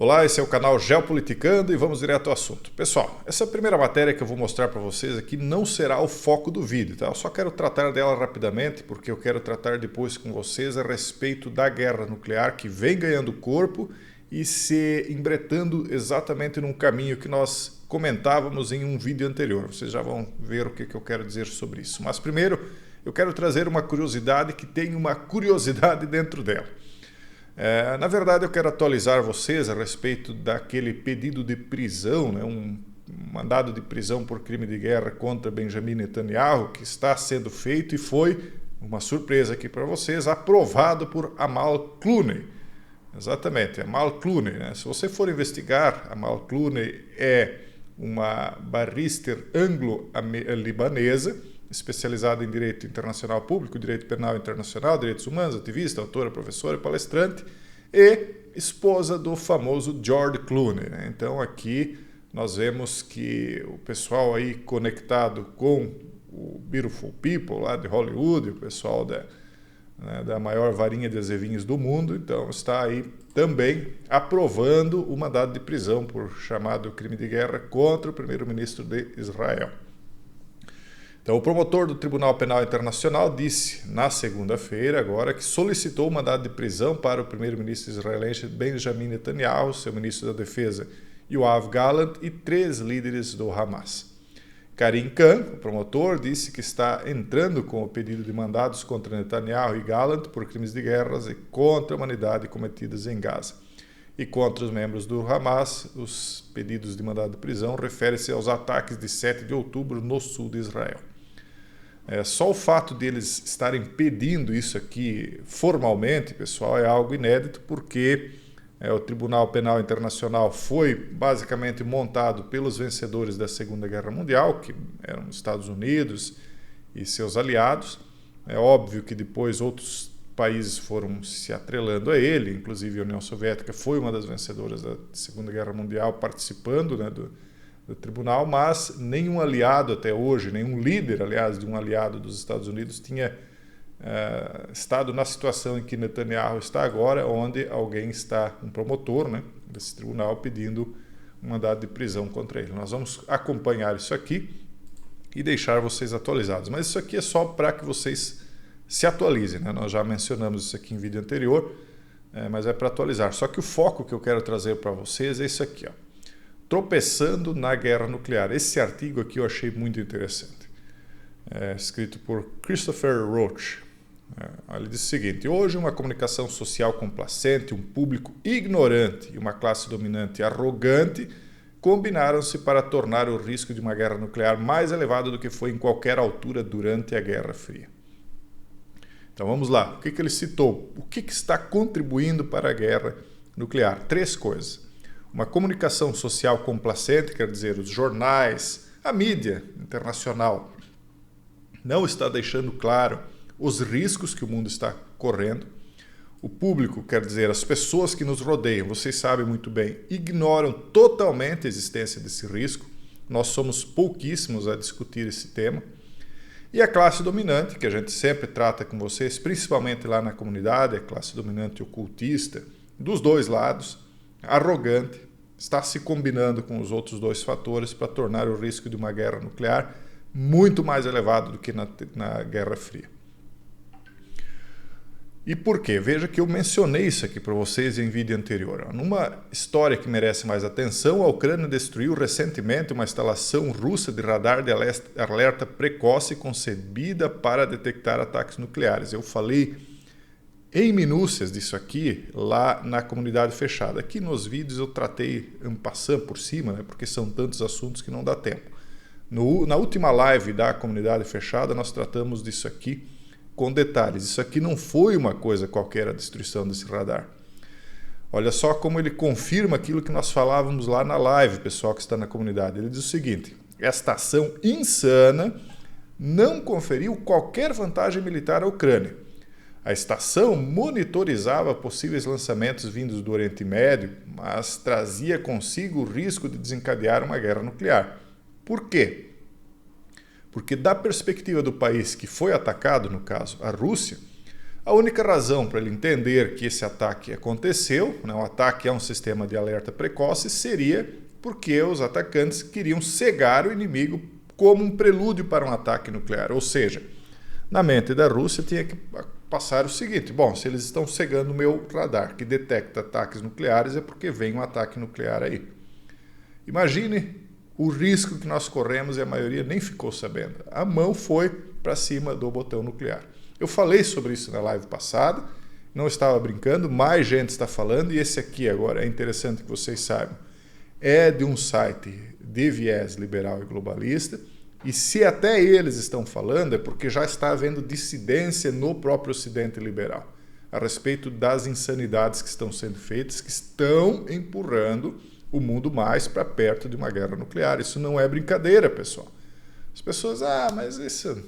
Olá, esse é o canal Geopoliticando e vamos direto ao assunto. Pessoal, essa primeira matéria que eu vou mostrar para vocês aqui não será o foco do vídeo, tá? Eu só quero tratar dela rapidamente porque eu quero tratar depois com vocês a respeito da guerra nuclear que vem ganhando corpo e se embretando exatamente num caminho que nós comentávamos em um vídeo anterior. Vocês já vão ver o que eu quero dizer sobre isso. Mas primeiro, eu quero trazer uma curiosidade que tem uma curiosidade dentro dela. Na verdade, eu quero atualizar vocês a respeito daquele pedido de prisão, né, um mandado de prisão por crime de guerra contra Benjamin Netanyahu, que está sendo feito e foi, uma surpresa aqui para vocês, aprovado por Amal Clooney. Exatamente, Amal Clooney. Né? Se você for investigar, Amal Clooney é uma barrister anglo-libanesa, especializada em direito internacional público, direito penal internacional, direitos humanos, ativista, autora, professora e palestrante, e esposa do famoso George Clooney. Né? Então aqui nós vemos que o pessoal aí conectado com o Beautiful People lá de Hollywood, o pessoal da maior varinha de azevinhos do mundo, então está aí também aprovando o mandado de prisão por chamado crime de guerra contra o primeiro-ministro de Israel. Então, o promotor do Tribunal Penal Internacional disse na segunda-feira agora que solicitou o mandado de prisão para o primeiro-ministro israelense Benjamin Netanyahu, seu ministro da Defesa Yoav Gallant e 3 líderes do Hamas. Karim Khan, o promotor, disse que está entrando com o pedido de mandados contra Netanyahu e Gallant por crimes de guerra e contra a humanidade cometidos em Gaza. E contra os membros do Hamas, os pedidos de mandado de prisão referem-se aos ataques de 7 de outubro no sul de Israel. Só o fato deles estarem pedindo isso aqui formalmente, pessoal, é algo inédito, porque o Tribunal Penal Internacional foi basicamente montado pelos vencedores da Segunda Guerra Mundial, que eram os Estados Unidos e seus aliados. É óbvio que depois outros países foram se atrelando a ele, inclusive a União Soviética foi uma das vencedoras da Segunda Guerra Mundial participando, né, do tribunal, mas nenhum aliado até hoje, nenhum líder, aliás, de um aliado dos Estados Unidos tinha estado na situação em que Netanyahu está agora, onde alguém está, um promotor, né, desse tribunal, pedindo um mandado de prisão contra ele. Nós vamos acompanhar isso aqui e deixar vocês atualizados, mas isso aqui é só para que vocês se atualizem, né? Nós já mencionamos isso aqui em vídeo anterior, mas é para atualizar. Só que o foco que eu quero trazer para vocês é isso aqui, ó. Tropeçando na guerra nuclear. Esse artigo aqui eu achei muito interessante. Escrito por Christopher Roach. Ele diz o seguinte: hoje uma comunicação social complacente, um público ignorante e uma classe dominante arrogante combinaram-se para tornar o risco de uma guerra nuclear mais elevado do que foi em qualquer altura durante a Guerra Fria. Então vamos lá. O que ele citou? O que está contribuindo para a guerra nuclear? 3 coisas. Uma comunicação social complacente, quer dizer, os jornais, a mídia internacional não está deixando claro os riscos que o mundo está correndo. O público, quer dizer, as pessoas que nos rodeiam, vocês sabem muito bem, ignoram totalmente a existência desse risco. Nós somos pouquíssimos a discutir esse tema. E a classe dominante, que a gente sempre trata com vocês, principalmente lá na comunidade, a classe dominante ocultista, dos dois lados, arrogante, está se combinando com os outros 2 fatores para tornar o risco de uma guerra nuclear muito mais elevado do que na Guerra Fria. E por quê? Veja que eu mencionei isso aqui para vocês em vídeo anterior. Numa história que merece mais atenção, a Ucrânia destruiu recentemente uma instalação russa de radar de alerta precoce concebida para detectar ataques nucleares. Eu falei em minúcias disso aqui lá na comunidade fechada. Aqui nos vídeos eu tratei en passant por cima, né, porque são tantos assuntos que não dá tempo. Na última live da comunidade fechada nós tratamos disso aqui com detalhes. Isso aqui não foi uma coisa qualquer, a destruição desse radar. Olha só como ele confirma aquilo que nós falávamos lá na live, pessoal que está na comunidade. Ele diz o seguinte: esta ação insana não conferiu qualquer vantagem militar à Ucrânia. A estação monitorizava possíveis lançamentos vindos do Oriente Médio, mas trazia consigo o risco de desencadear uma guerra nuclear. Por quê? Porque da perspectiva do país que foi atacado, no caso a Rússia, A única razão para ele entender que esse ataque aconteceu, né, o ataque é um sistema de alerta precoce, seria porque os atacantes queriam cegar o inimigo como um prelúdio para um ataque nuclear. Ou seja, na mente da Rússia tinha que passar o seguinte: bom, se eles estão cegando o meu radar que detecta ataques nucleares é porque vem um ataque nuclear aí. Imagine o risco que nós corremos e a maioria nem ficou sabendo. A mão foi para cima do botão nuclear. Eu falei sobre isso na live passada, não estava brincando, mais gente está falando, e esse aqui agora é interessante que vocês saibam. É de um site de viés liberal e globalista, e se até eles estão falando é porque já está havendo dissidência no próprio Ocidente liberal a respeito das insanidades que estão sendo feitas, que estão empurrando o mundo mais para perto de uma guerra nuclear. Isso não é brincadeira, pessoal. As pessoas, mas isso...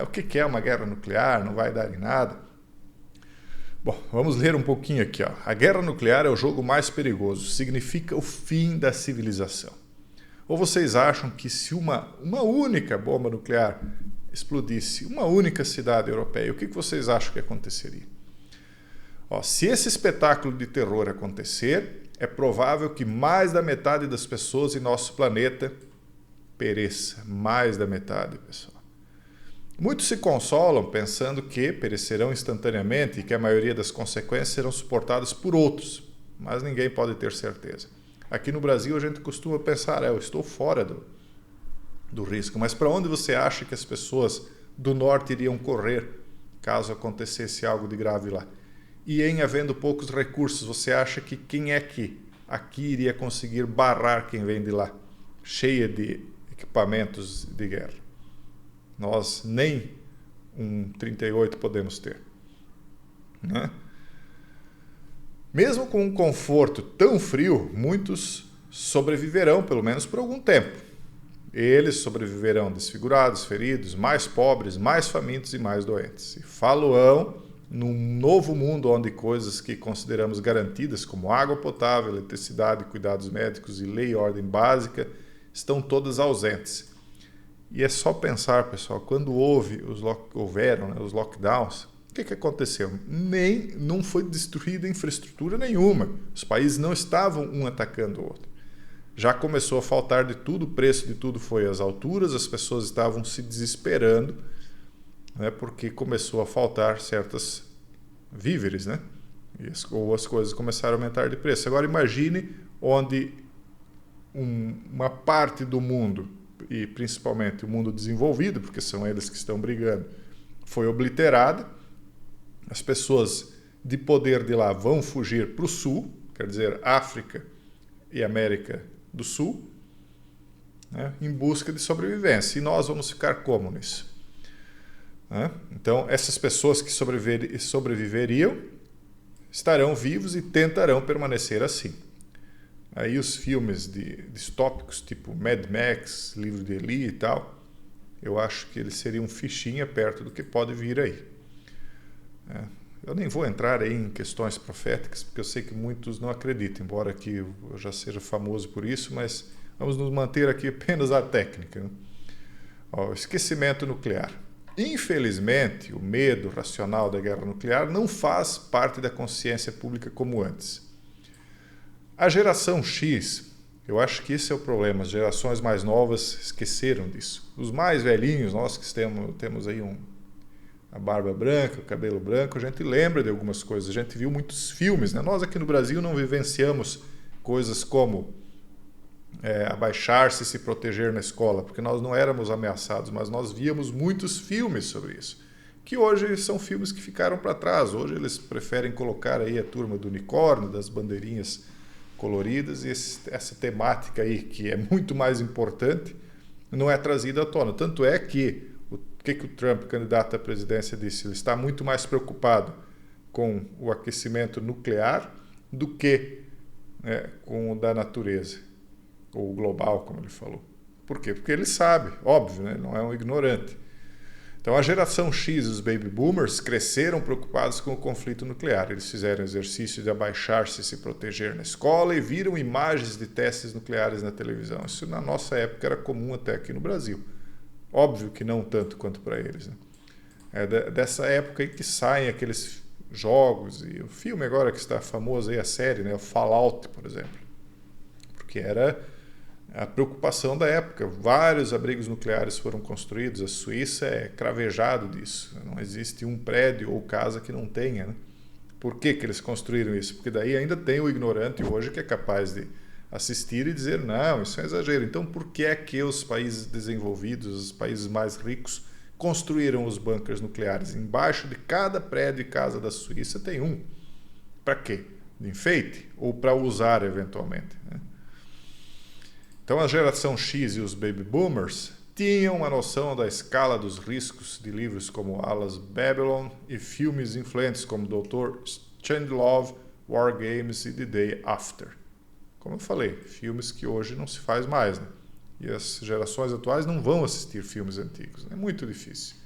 o que é uma guerra nuclear? Não vai dar em nada. Bom, vamos ler um pouquinho aqui. A guerra nuclear é o jogo mais perigoso. Significa o fim da civilização. Ou vocês acham que se uma única bomba nuclear explodisse uma única cidade europeia, o que vocês acham que aconteceria? Se esse espetáculo de terror acontecer, é provável que mais da metade das pessoas em nosso planeta pereça. Mais da metade, pessoal. Muitos se consolam pensando que perecerão instantaneamente e que a maioria das consequências serão suportadas por outros, mas ninguém pode ter certeza. Aqui no Brasil a gente costuma pensar, eu estou fora do risco, mas para onde você acha que as pessoas do norte iriam correr caso acontecesse algo de grave lá? E em havendo poucos recursos, você acha que quem é que aqui iria conseguir barrar quem vem de lá, cheia de equipamentos de guerra? Nós nem um 38 podemos ter, né? Mesmo com um conforto tão frio, muitos sobreviverão, pelo menos por algum tempo. Eles sobreviverão desfigurados, feridos, mais pobres, mais famintos e mais doentes. E faloão num novo mundo onde coisas que consideramos garantidas, como água potável, eletricidade, cuidados médicos e lei e ordem básica, estão todas ausentes. E é só pensar, pessoal, quando houveram os lockdowns, o que aconteceu? Não foi destruída infraestrutura nenhuma. Os países não estavam um atacando o outro. Já começou a faltar de tudo, o preço de tudo foi às alturas, as pessoas estavam se desesperando, né, porque começou a faltar certas víveres, né? Ou as coisas começaram a aumentar de preço. Agora imagine onde uma parte do mundo, e principalmente o mundo desenvolvido, porque são eles que estão brigando, foi obliterada. As pessoas de poder de lá vão fugir para o sul, quer dizer, África e América do Sul, né, em busca de sobrevivência. E nós vamos ficar como nisso? Então, essas pessoas que sobreviveriam estarão vivos e tentarão permanecer assim. Aí os filmes distópicos, tipo Mad Max, Livro de Eli e tal, eu acho que eles seriam fichinha perto do que pode vir aí. Eu nem vou entrar aí em questões proféticas, porque eu sei que muitos não acreditam, embora que eu já seja famoso por isso, mas vamos nos manter aqui apenas à técnica, né? O esquecimento nuclear. Infelizmente, o medo racional da guerra nuclear não faz parte da consciência pública como antes. A geração X, eu acho que esse é o problema, as gerações mais novas esqueceram disso. Os mais velhinhos, nós que temos aí a barba branca, o cabelo branco, a gente lembra de algumas coisas, a gente viu muitos filmes, né? Nós aqui no Brasil não vivenciamos coisas como abaixar-se e se proteger na escola, porque nós não éramos ameaçados, mas nós víamos muitos filmes sobre isso, que hoje são filmes que ficaram para trás. Hoje eles preferem colocar aí a turma do unicórnio, das bandeirinhas coloridas, e essa temática aí, que é muito mais importante, não é trazida à tona. Tanto é que o Trump, candidato à presidência, disse? Ele está muito mais preocupado com o aquecimento nuclear do que com o da natureza, ou global, como ele falou. Por quê? Porque ele sabe, óbvio, né? Ele não é um ignorante. Então, a geração X, os baby boomers, cresceram preocupados com o conflito nuclear. Eles fizeram exercício de abaixar-se e se proteger na escola e viram imagens de testes nucleares na televisão. Isso na nossa época era comum até aqui no Brasil. Óbvio que não tanto quanto para eles, né? dessa época aí que saem aqueles jogos, e o filme agora que está famoso aí, a série, né, o Fallout, por exemplo, porque era a preocupação da época. Vários abrigos nucleares foram construídos, a Suíça é cravejado disso, não existe um prédio ou casa que não tenha, né? Por que eles construíram isso? Porque daí ainda tem o ignorante hoje que é capaz de assistir e dizer, não, isso é exagero. Então por que é que os países desenvolvidos, os países mais ricos, construíram os bunkers nucleares? Embaixo de cada prédio e casa da Suíça tem um. Para quê? De enfeite? Ou para usar eventualmente, né? Então a geração X e os baby boomers tinham uma noção da escala dos riscos de livros como Alice Babylon e filmes influentes como Dr. Strangelove, War Games e The Day After. Como eu falei, filmes que hoje não se faz mais, né? E as gerações atuais não vão assistir filmes antigos, é muito difícil.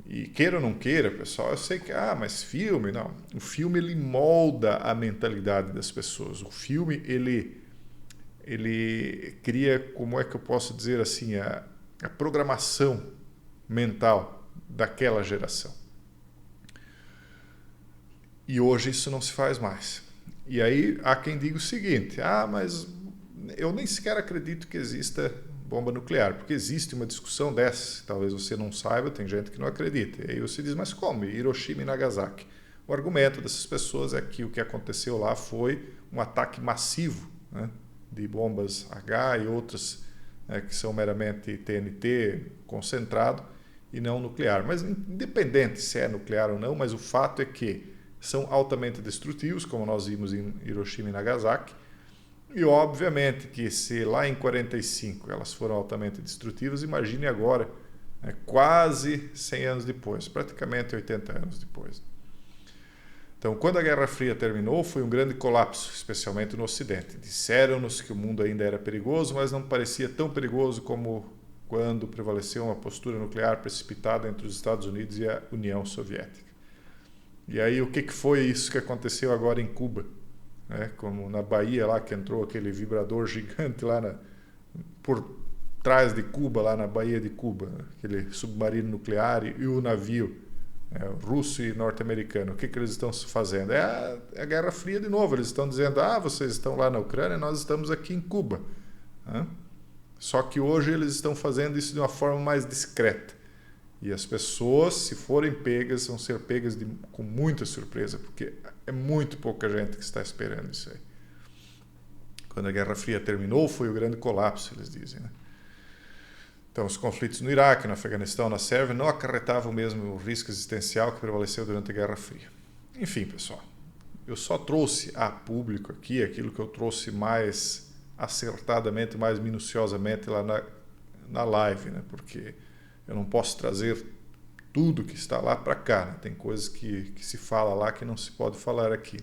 E queira ou não queira, pessoal, eu sei que, mas filme, não. O filme, ele molda a mentalidade das pessoas. O filme, ele cria, como é que eu posso dizer assim, a programação mental daquela geração. E hoje isso não se faz mais. E aí há quem diga o seguinte, mas eu nem sequer acredito que exista bomba nuclear, porque existe uma discussão dessa, talvez você não saiba, tem gente que não acredita. E aí você diz, mas como? Hiroshima e Nagasaki? O argumento dessas pessoas é que o que aconteceu lá foi um ataque massivo, né, de bombas H e outras, né, que são meramente TNT concentrado e não nuclear. Mas independente se é nuclear ou não, mas o fato é que são altamente destrutivos, como nós vimos em Hiroshima e Nagasaki. E obviamente que se lá em 45 elas foram altamente destrutivas, imagine agora, né, quase 100 anos depois, praticamente 80 anos depois. Então, quando a Guerra Fria terminou, foi um grande colapso, especialmente no Ocidente. Disseram-nos que o mundo ainda era perigoso, mas não parecia tão perigoso como quando prevaleceu uma postura nuclear precipitada entre os Estados Unidos e a União Soviética. E aí, o que foi isso que aconteceu agora em Cuba? Como na Bahia, lá que entrou aquele vibrador gigante lá por trás de Cuba, lá na Baía de Cuba, aquele submarino nuclear e o navio russo e norte-americano. O que eles estão fazendo? É a Guerra Fria de novo. Eles estão dizendo, vocês estão lá na Ucrânia, nós estamos aqui em Cuba. Só que hoje eles estão fazendo isso de uma forma mais discreta. E as pessoas, se forem pegas, vão ser pegas com muita surpresa, porque é muito pouca gente que está esperando isso aí. Quando a Guerra Fria terminou, foi o grande colapso, eles dizem, né? Então, os conflitos no Iraque, no Afeganistão, na Sérvia, não acarretavam mesmo o risco existencial que prevaleceu durante a Guerra Fria. Enfim, pessoal, eu só trouxe a público aqui aquilo que eu trouxe mais acertadamente, mais minuciosamente lá na live, né? Porque eu não posso trazer tudo que está lá para cá, né? Tem coisas que se fala lá que não se pode falar aqui.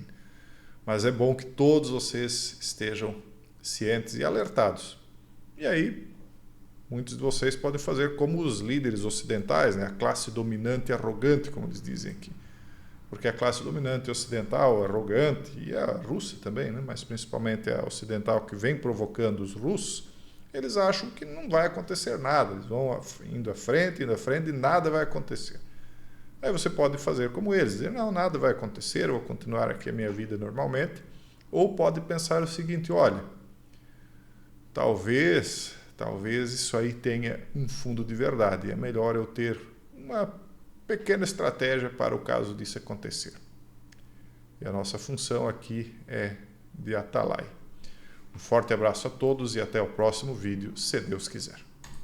Mas é bom que todos vocês estejam cientes e alertados. E aí, muitos de vocês podem fazer como os líderes ocidentais, né? A classe dominante e arrogante, como eles dizem aqui. Porque a classe dominante ocidental, arrogante, e a russa também, né? Mas principalmente a ocidental que vem provocando os russos, eles acham que não vai acontecer nada. Eles vão indo à frente e nada vai acontecer. Aí você pode fazer como eles, dizer, não, nada vai acontecer, eu vou continuar aqui a minha vida normalmente. Ou pode pensar o seguinte, olha, talvez isso aí tenha um fundo de verdade. É melhor eu ter uma pequena estratégia para o caso disso acontecer. E a nossa função aqui é de atalaia. Um forte abraço a todos e até o próximo vídeo, se Deus quiser.